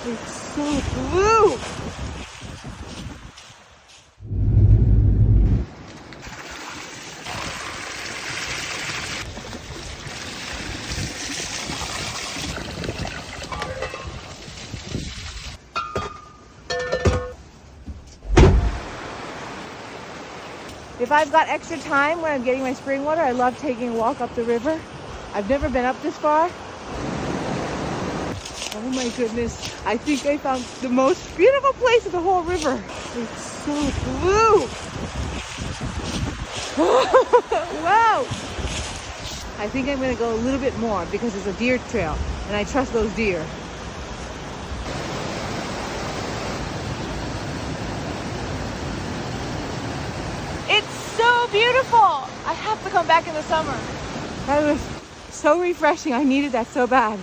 It's so blue. If I've got extra time when I'm getting my spring water, I love taking a walk up the river. I've never been up this far. Oh my goodness. I think I found the most beautiful place in the whole river. It's so blue. Wow. I think I'm gonna go a little bit more because it's a deer trail and I trust those deer. It's so beautiful. I have to come back in the summer. That was so refreshing. I needed that so bad.